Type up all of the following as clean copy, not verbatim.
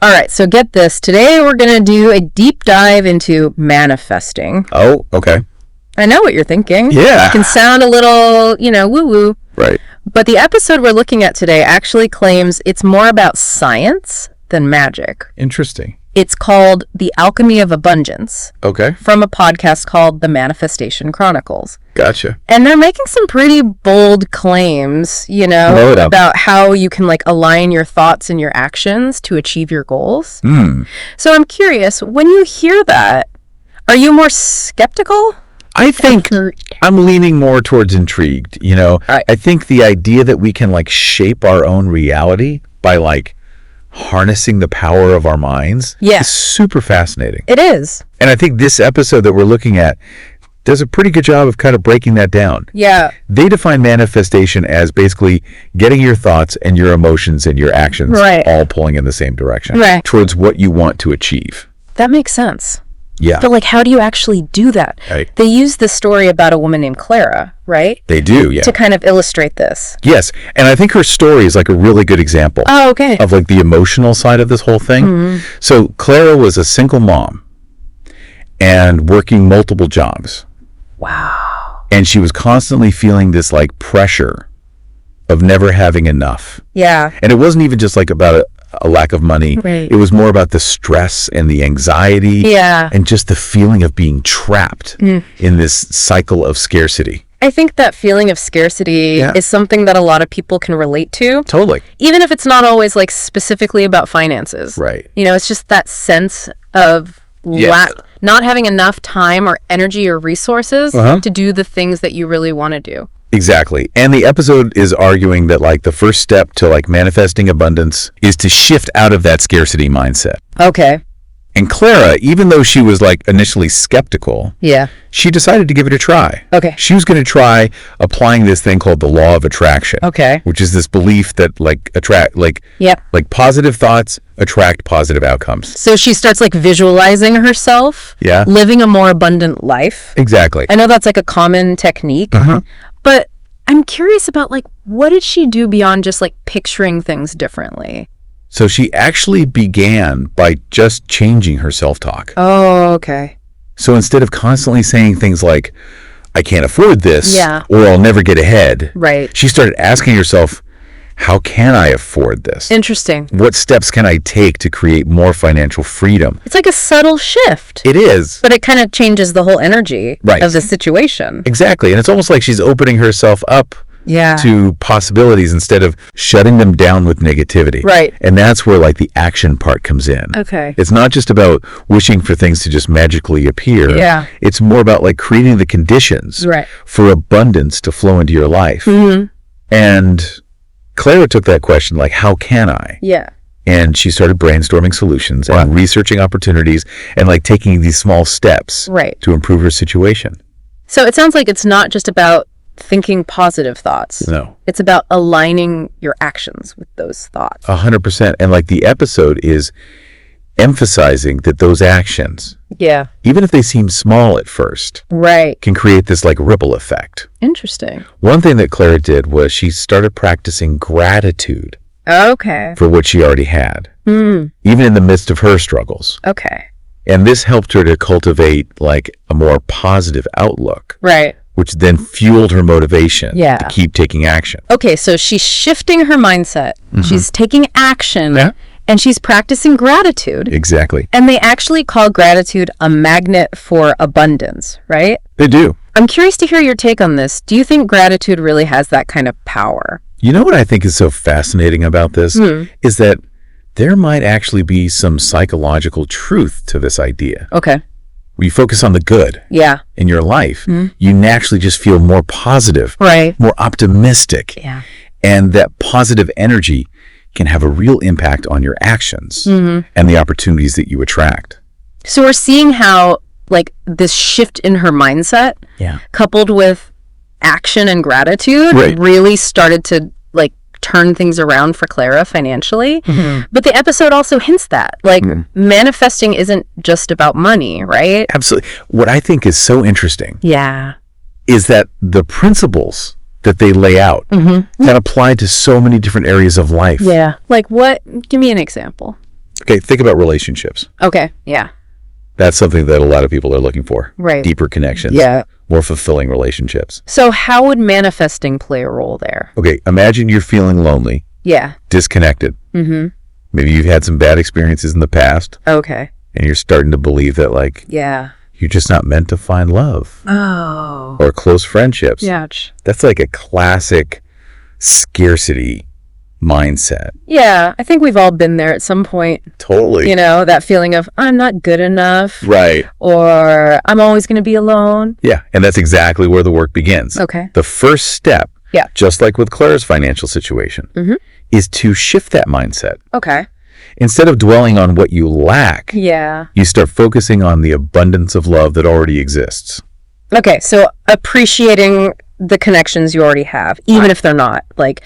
All right, so get this. Today we're going to do a deep dive into manifesting. Oh, okay. I know what you're thinking. Yeah. It can sound a little, woo-woo. Right. But the episode we're looking at today actually claims it's more about science than magic. Interesting. It's called The Alchemy of Abundance. Okay. From a podcast called The Manifestation Chronicles. Gotcha. And they're making some pretty bold claims, about how you can align your thoughts and your actions to achieve your goals. So I'm curious, when you hear that, are you more skeptical? I think I'm leaning more towards intrigued. I think the idea that we can shape our own reality by harnessing the power of our minds is super fascinating. It is. And I think this episode that we're looking at does a pretty good job of kind of breaking that down. Yeah. They define manifestation as basically getting your thoughts and your emotions and your actions all pulling in the same direction towards what you want to achieve. That makes sense. Yeah. But how do you actually do that? Right. They use this story about a woman named Clara, right? They do, yeah. To kind of illustrate this. Yes. And I think her story is a really good example of the emotional side of this whole thing. Mm-hmm. So Clara was a single mom and working multiple jobs. Wow. And she was constantly feeling this pressure of never having enough. Yeah. And it wasn't even just about a lack of money. Right. It was more about the stress and the anxiety and just the feeling of being trapped in this cycle of scarcity. I think that feeling of scarcity is something that a lot of people can relate to. Totally. Even if it's not always specifically about finances. Right. It's just that sense of not having enough time or energy or resources to do the things that you really want to do. Exactly. And the episode is arguing that the first step to manifesting abundance is to shift out of that scarcity mindset. Okay. And Clara, even though she was initially skeptical, she decided to give it a try. Okay. She was going to try applying this thing called the law of attraction. Okay. Which is this belief that positive thoughts attract positive outcomes. So she starts visualizing herself living a more abundant life. Exactly. I know that's a common technique. But I'm curious about what did she do beyond just picturing things differently? So she actually began by just changing her self-talk. Oh, okay. So instead of constantly saying things like, I can't afford this, or I'll never get ahead, she started asking herself, how can I afford this? Interesting. What steps can I take to create more financial freedom? It's a subtle shift. It is. But it kind of changes the whole energy of the situation. Exactly. And it's almost like she's opening herself up to possibilities instead of shutting them down with negativity. Right. And that's where the action part comes in. Okay. It's not just about wishing for things to just magically appear. Yeah. It's more about creating the conditions for abundance to flow into your life. Mm-hmm. And Clara took that question how can I? Yeah. And she started brainstorming solutions and researching opportunities and taking these small steps to improve her situation. So it sounds like it's not just about thinking positive thoughts. No. It's about aligning your actions with those thoughts. 100%. And the episode is emphasizing that those actions, even if they seem small at first, can create this ripple effect. Interesting. One thing that Clara did was she started practicing gratitude. Okay. For what she already had, even in the midst of her struggles. Okay. And this helped her to cultivate a more positive outlook. Right. Which then fueled her motivation to keep taking action. Okay, so she's shifting her mindset. She's taking action. Yeah. And she's practicing gratitude. Exactly. And they actually call gratitude a magnet for abundance, right? They do. I'm curious to hear your take on this. Do you think gratitude really has that kind of power? You know what I think is so fascinating about this? Is that there might actually be some psychological truth to this idea. Okay. When you focus on the good in your life, you naturally just feel more positive, more optimistic. Yeah. And that positive energy can have a real impact on your actions and the opportunities that you attract. So we're seeing how this shift in her mindset coupled with action and gratitude really started to turn things around for Clara financially. But the episode also hints that manifesting isn't just about money, right? Absolutely. What I think is so interesting is that the principles that they lay out that apply to so many different areas of life. Yeah. Like what? Give me an example. Okay, think about relationships. Okay, yeah. That's something that a lot of people are looking for. Right. Deeper connections. Yeah. More fulfilling relationships. So how would manifesting play a role there? Okay, imagine you're feeling lonely. Yeah. Disconnected. Mm-hmm. Maybe you've had some bad experiences in the past. Okay. And you're starting to believe that, like, yeah, you're just not meant to find love. Oh. Or close friendships. Yeah. That's like a classic scarcity mindset. Yeah, I think we've all been there at some point. Totally. You know, that feeling of, I'm not good enough. Right. Or I'm always going to be alone. Yeah, and that's exactly where the work begins. Okay. The first step, yeah, just like with Claire's financial situation, is to shift that mindset. Okay. Instead of dwelling on what you lack, yeah, you start focusing on the abundance of love that already exists. Okay, so appreciating the connections you already have, even if they're not, like,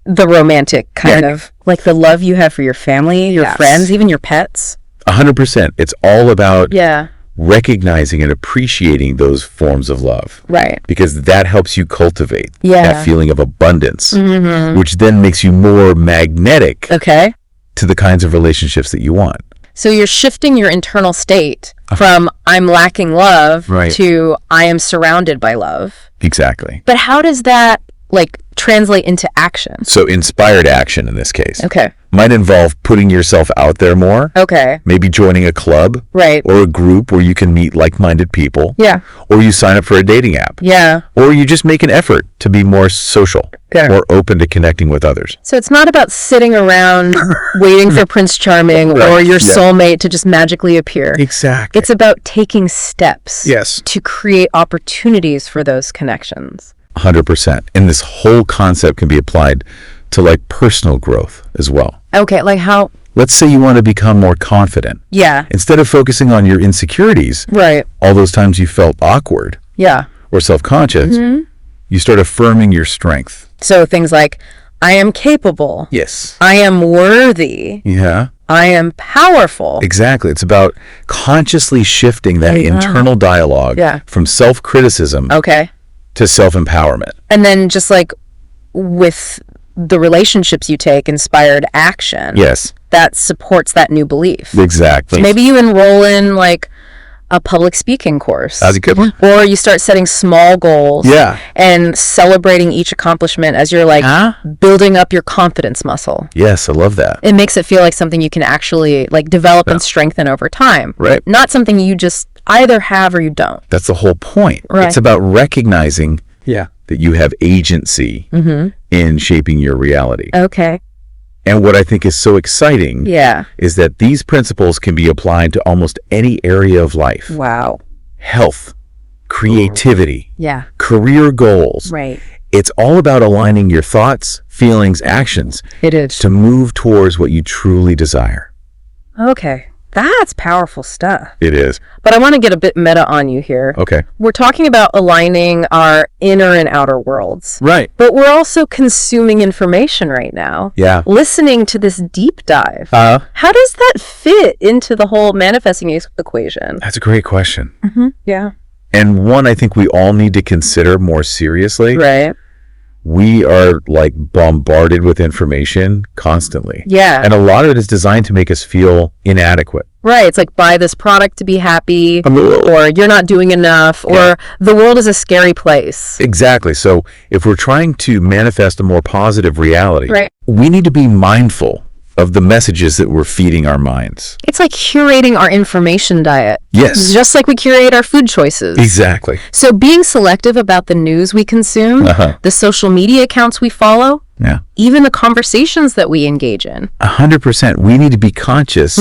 the romantic kind of, like the love you have for your family, your friends, even your pets. 100%. It's all about yeah, recognizing and appreciating those forms of love. Right. Because that helps you cultivate yeah, that feeling of abundance, which then makes you more magnetic okay, to the kinds of relationships that you want. So you're shifting your internal state from I'm lacking love to I am surrounded by love. Exactly. But how does that, like, translate into action? So inspired action in this case. Okay. Might involve putting yourself out there more. Okay. Maybe joining a club. Right. Or a group where you can meet like-minded people. Yeah. Or you sign up for a dating app. Yeah. Or you just make an effort to be more social. Yeah. More open to connecting with others. So it's not about sitting around waiting for Prince Charming or your soulmate to just magically appear. Exactly. It's about taking steps yes, to create opportunities for those connections. 100%. And this whole concept can be applied to, like, personal growth as well. Okay, like how? Let's say you want to become more confident. Yeah. Instead of focusing on your insecurities, right, all those times you felt awkward, yeah, or self-conscious, you start affirming your strength. So things like, I am capable. Yes. I am worthy. Yeah. I am powerful. Exactly. It's about consciously shifting that internal dialogue from self-criticism to self-empowerment. And then just like with the relationships you take, inspired action. Yes. That supports that new belief. Exactly. So maybe you enroll in like a public speaking course. That's a good one. Or you start setting small goals. Yeah. And celebrating each accomplishment as you're like building up your confidence muscle. Yes, I love that. It makes it feel like something you can actually like develop and strengthen over time. Right. Not something you just either have or you don't. That's the whole point. Right. It's about recognizing that you have agency in shaping your reality. Okay. And what I think is so exciting is that these principles can be applied to almost any area of life. Wow. Health, creativity, career goals. Right. It's all about aligning your thoughts, feelings, actions. It is. To move towards what you truly desire. Okay. That's powerful stuff. It is. But I want to get a bit meta on you here. Okay. We're talking about aligning our inner and outer worlds. Right. But we're also consuming information right now. Yeah. Listening to this deep dive. How does that fit into the whole manifesting equation? That's a great question. Yeah. And one I think we all need to consider more seriously. Right. We are like bombarded with information constantly. Yeah. And a lot of it is designed to make us feel inadequate. Right. It's like buy this product to be happy, or you're not doing enough, or the world is a scary place. Exactly. So if we're trying to manifest a more positive reality, we need to be mindful of the messages that we're feeding our minds. It's like curating our information diet. Yes. Just like we curate our food choices. Exactly. So being selective about the news we consume, the social media accounts we follow, even the conversations that we engage in. 100%. We need to be conscious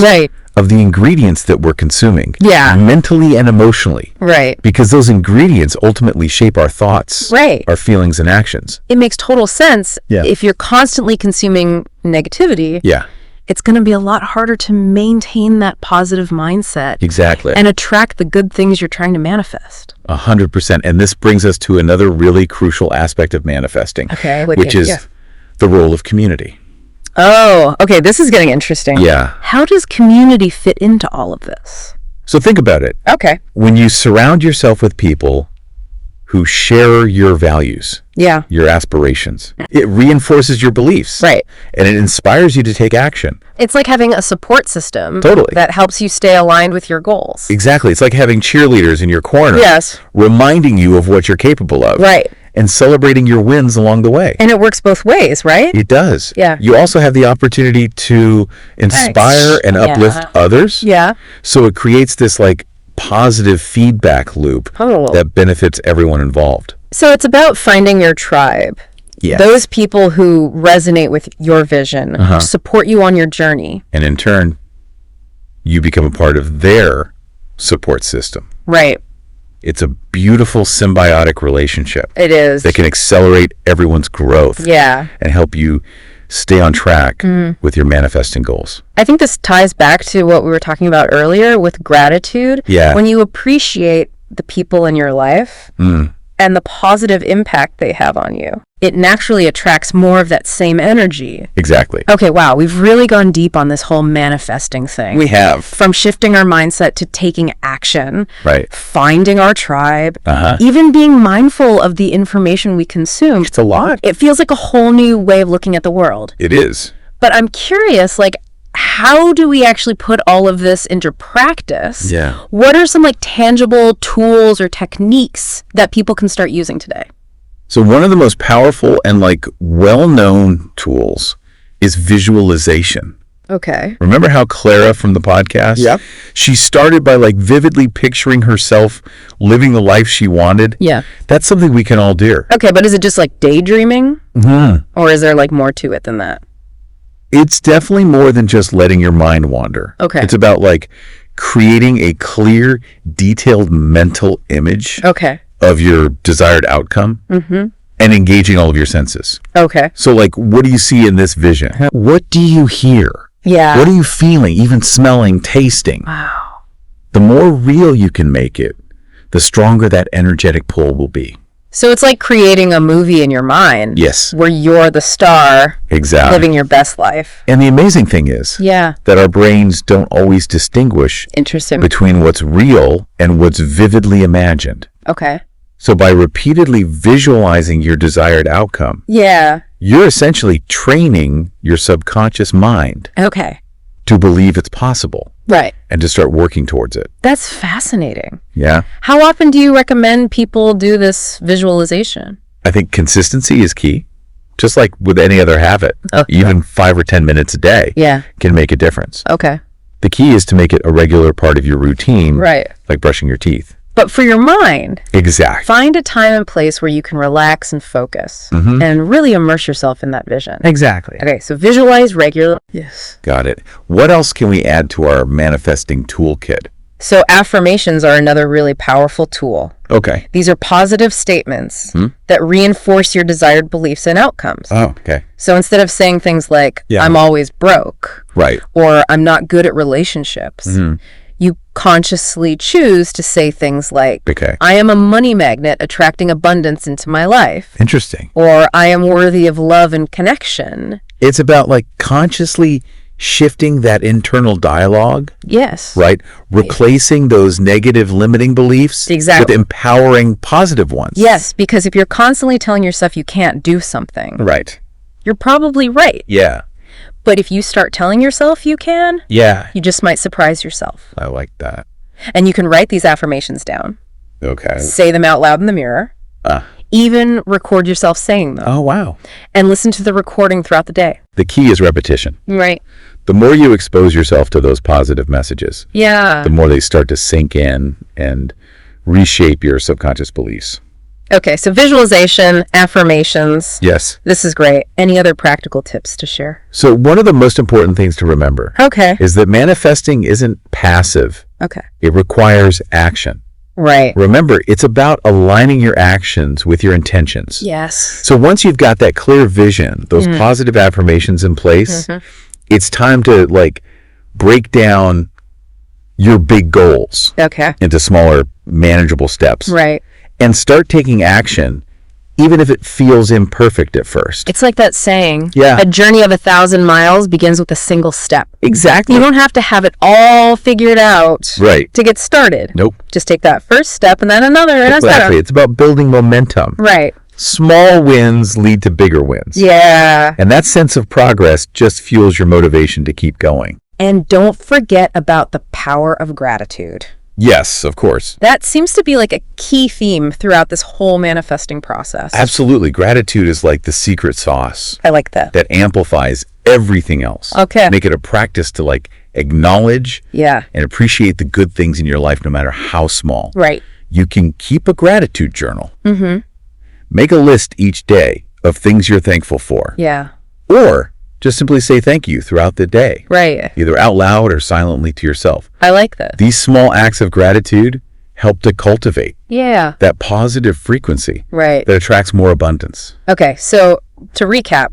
of the ingredients that we're consuming. Mentally and emotionally. Right. Because those ingredients ultimately shape our thoughts, our feelings and actions. It makes total sense. If you're constantly consuming negativity, it's going to be a lot harder to maintain that positive mindset. Exactly. And attract the good things you're trying to manifest. 100%. And this brings us to another really crucial aspect of manifesting, which is the role of community. Oh, okay. This is getting interesting. Yeah. How does community fit into all of this? So think about it. Okay. When you surround yourself with people who share your values, your aspirations. It reinforces your beliefs. Right. And it inspires you to take action. It's like having a support system Totally. that helps you stay aligned with your goals. Exactly. It's like having cheerleaders in your corner. Yes. Reminding you of what you're capable of. Right. And celebrating your wins along the way. And it works both ways, right? It does. Yeah. You also have the opportunity to inspire and uplift others. Yeah. So it creates this like positive feedback loop that benefits everyone involved. So it's about finding your tribe. Yes. Those people who resonate with your vision, support you on your journey. And in turn, you become a part of their support system. Right. It's a beautiful symbiotic relationship. It is. That can accelerate everyone's growth. Yeah. And help you stay on track with your manifesting goals. I think this ties back to what we were talking about earlier with gratitude. Yeah. When you appreciate the people in your life and the positive impact they have on you, it naturally attracts more of that same energy. Exactly. Okay, wow. We've really gone deep on this whole manifesting thing. We have. From shifting our mindset to taking action, right? Finding our tribe, even being mindful of the information we consume. It's a lot. It feels like a whole new way of looking at the world. It is. But I'm curious, like, how do we actually put all of this into practice? Yeah. What are some like tangible tools or techniques that people can start using today? So one of the most powerful and like well-known tools is visualization. Okay. Remember how Clara from the podcast? Yep. She started by like vividly picturing herself living the life she wanted. Yeah. That's something we can all do. Okay, but is it just like daydreaming? Or is there like more to it than that? It's definitely more than just letting your mind wander. Okay. It's about like creating a clear, detailed mental image of your desired outcome and engaging all of your senses. Okay. So like, what do you see in this vision? What do you hear? Yeah. What are you feeling, even smelling, tasting? Wow. The more real you can make it, the stronger that energetic pull will be. So it's like creating a movie in your mind. Yes. Where you're the star. Exactly. Living your best life. And the amazing thing is that our brains don't always distinguish between what's real and what's vividly imagined. Okay. So by repeatedly visualizing your desired outcome, you're essentially training your subconscious mind to believe it's possible. Right. And to start working towards it. That's fascinating. Yeah. How often do you recommend people do this visualization? I think consistency is key. Just like with any other habit, even 5 or 10 minutes a day can make a difference. Okay. The key is to make it a regular part of your routine, like brushing your teeth. But for your mind, find a time and place where you can relax and focus and really immerse yourself in that vision. Exactly. Okay, so visualize regularly. Yes. Got it. What else can we add to our manifesting toolkit? So affirmations are another really powerful tool. Okay. These are positive statements that reinforce your desired beliefs and outcomes. Oh, okay. So instead of saying things like, I'm always broke, or I'm not good at relationships, you consciously choose to say things like, I am a money magnet attracting abundance into my life. Interesting. Or I am worthy of love and connection. It's about like consciously shifting that internal dialogue. Yes. Right? Replacing those negative limiting beliefs with empowering positive ones. Yes, because if you're constantly telling yourself you can't do something, you're probably right. Yeah. But if you start telling yourself you can, you just might surprise yourself. I like that. And you can write these affirmations down. Okay. Say them out loud in the mirror. Even record yourself saying them. Oh, wow. And listen to the recording throughout the day. The key is repetition. Right. The more you expose yourself to those positive messages, the more they start to sink in and reshape your subconscious beliefs. Okay, so visualization, affirmations. Yes. This is great. Any other practical tips to share? So one of the most important things to remember is that manifesting isn't passive. Okay. It requires action. Right. Remember, it's about aligning your actions with your intentions. Yes. So once you've got that clear vision, those positive affirmations in place, it's time to like break down your big goals into smaller, manageable steps. Right. And start taking action even if it feels imperfect at first. It's like that saying, yeah, a journey of 1,000 miles begins with a single step. Exactly. You don't have to have it all figured out to get started. Nope. Just take that first step and then another. Exactly. It's about building momentum. Right. Small wins lead to bigger wins. Yeah. And that sense of progress just fuels your motivation to keep going. And don't forget about the power of gratitude. Yes, of course. That seems to be like a key theme throughout this whole manifesting process. Absolutely. Gratitude is like the secret sauce. I like that. That amplifies everything else. Okay. Make it a practice to like acknowledge and appreciate the good things in your life, no matter how small. Right. You can keep a gratitude journal. Mm-hmm. Make a list each day of things you're thankful for. Yeah. Or just simply say thank you throughout the day. Right. Either out loud or silently to yourself. I like that. These small acts of gratitude help to cultivate that positive frequency that attracts more abundance. Okay, so to recap,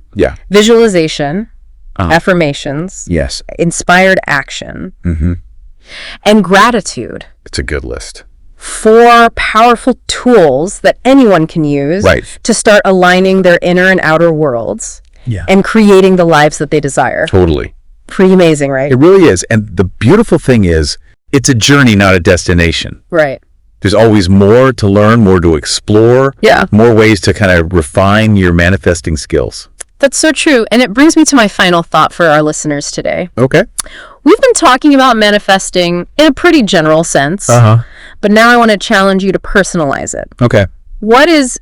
visualization, affirmations, inspired action, and gratitude. It's a good list. 4 powerful tools that anyone can use to start aligning their inner and outer worlds. And creating the lives that they desire. Totally. Pretty amazing, right? It really is. And the beautiful thing is, it's a journey, not a destination. Right. There's always more to learn, more to explore, more ways to kind of refine your manifesting skills. That's so true. And it brings me to my final thought for our listeners today. Okay. We've been talking about manifesting in a pretty general sense, but now I want to challenge you to personalize it. Okay. What is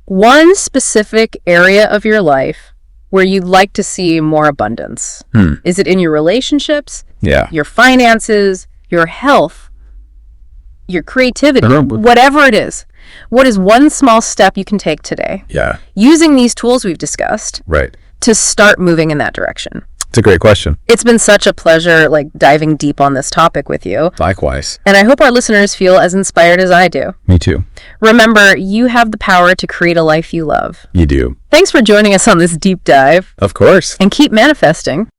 one specific area of your life where you'd like to see more abundance? Is it in your relationships? Your finances, your health, your creativity, whatever it is? What is one small step you can take today? Using these tools we've discussed to start moving in that direction? It's a great question. It's been such a pleasure diving deep on this topic with you. Likewise. And I hope our listeners feel as inspired as I do. Me too. Remember, you have the power to create a life you love. You do. Thanks for joining us on this deep dive. Of course. And keep manifesting.